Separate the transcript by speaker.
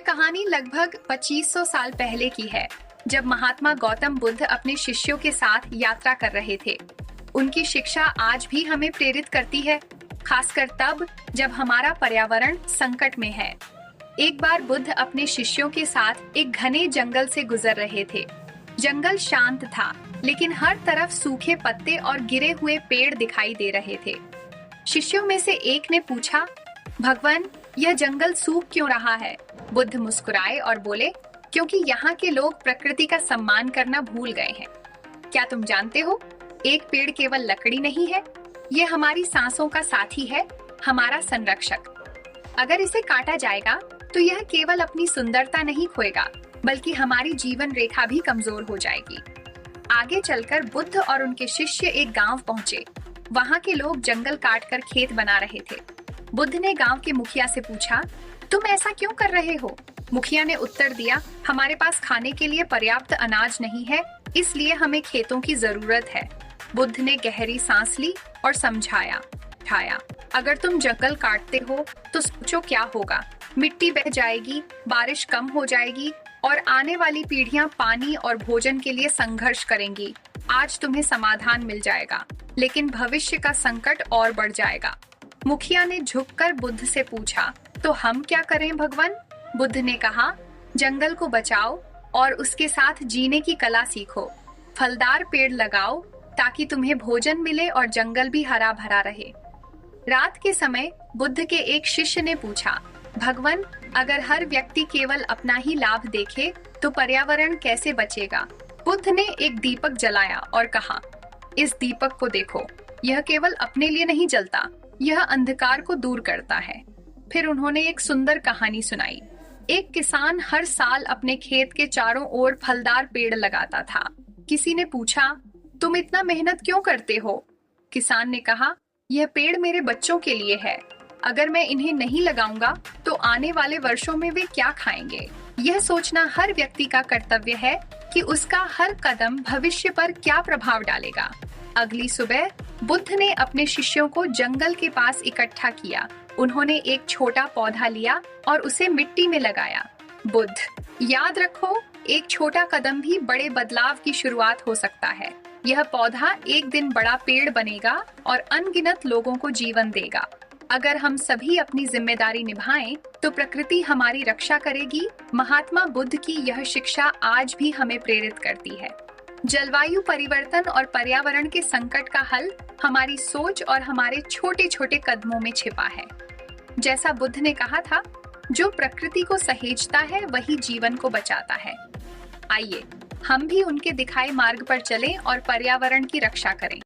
Speaker 1: कहानी लगभग 2500 साल पहले की है, जब महात्मा गौतम बुद्ध अपने शिष्यों के साथ यात्रा कर रहे थे। उनकी शिक्षा आज भी हमें प्रेरित करती है, खासकर तब जब हमारा पर्यावरण संकट में है। एक बार बुद्ध अपने शिष्यों के साथ एक घने जंगल से गुजर रहे थे। जंगल शांत था, लेकिन हर तरफ सूखे पत्ते और गिरे हुए पेड़ दिखाई दे रहे थे। शिष्यों में से एक ने पूछा, भगवान, यह जंगल सूख क्यों रहा है? बुद्ध मुस्कुराए और बोले, क्योंकि यहाँ के लोग प्रकृति का सम्मान करना भूल गए हैं। क्या तुम जानते हो, एक पेड़ केवल लकड़ी नहीं है, ये हमारी सांसों का साथी है, हमारा संरक्षक। अगर इसे काटा जाएगा तो यह केवल अपनी सुंदरता नहीं खोएगा, बल्कि हमारी जीवन रेखा भी कमजोर हो जाएगी। आगे चलकर बुद्ध और उनके शिष्य एक गांव पहुंचे। वहां के लोग जंगल काटकर खेत बना रहे थे। बुद्ध ने गांव के मुखिया से पूछा, तुम ऐसा क्यों कर रहे हो? मुखिया ने उत्तर दिया, हमारे पास खाने के लिए पर्याप्त अनाज नहीं है, इसलिए हमें खेतों की जरूरत है। बुद्ध ने गहरी सांस ली और समझाया, अगर तुम जंगल काटते हो तो सोचो क्या होगा। मिट्टी बह जाएगी, बारिश कम हो जाएगी और आने वाली पीढ़ियां पानी और भोजन के लिए संघर्ष करेंगी। आज तुम्हें समाधान मिल जाएगा, लेकिन भविष्य का संकट और बढ़ जाएगा। मुखिया ने झुककर बुद्ध से पूछा, तो हम क्या करें भगवान? बुद्ध ने कहा, जंगल को बचाओ और उसके साथ जीने की कला सीखो। फलदार पेड़ लगाओ ताकि तुम्हें भोजन मिले और जंगल भी हरा भरा रहे। रात के समय बुद्ध के एक शिष्य ने पूछा, भगवान, अगर हर व्यक्ति केवल अपना ही लाभ देखे तो पर्यावरण कैसे बचेगा? बुद्ध ने एक दीपक जलाया और कहा, इस दीपक को देखो, यह केवल अपने लिए नहीं जलता, यह अंधकार को दूर करता है। फिर उन्होंने एक सुंदर कहानी सुनाई। एक किसान हर साल अपने खेत के चारों ओर फलदार पेड़ लगाता था। किसी ने पूछा, तुम इतना मेहनत क्यों करते हो? किसान ने कहा, यह पेड़ मेरे बच्चों के लिए है। अगर मैं इन्हें नहीं लगाऊंगा तो आने वाले वर्षों में वे क्या खाएंगे? यह सोचना हर व्यक्ति का कर्तव्य है कि उसका हर कदम भविष्य पर क्या प्रभाव डालेगा। अगली सुबह बुद्ध ने अपने शिष्यों को जंगल के पास इकट्ठा किया। उन्होंने एक छोटा पौधा लिया और उसे मिट्टी में लगाया। बुद्ध, याद रखो, एक छोटा कदम भी बड़े बदलाव की शुरुआत हो सकता है। यह पौधा एक दिन बड़ा पेड़ बनेगा और अनगिनत लोगों को जीवन देगा। अगर हम सभी अपनी जिम्मेदारी निभाएं, तो प्रकृति हमारी रक्षा करेगी। महात्मा बुद्ध की यह शिक्षा आज भी हमें प्रेरित करती है। जलवायु परिवर्तन और पर्यावरण के संकट का हल हमारी सोच और हमारे छोटे छोटे कदमों में छिपा है। जैसा बुद्ध ने कहा था, जो प्रकृति को सहेजता है वही जीवन को बचाता है। आइए हम भी उनके दिखाए मार्ग पर चलें और पर्यावरण की रक्षा करें।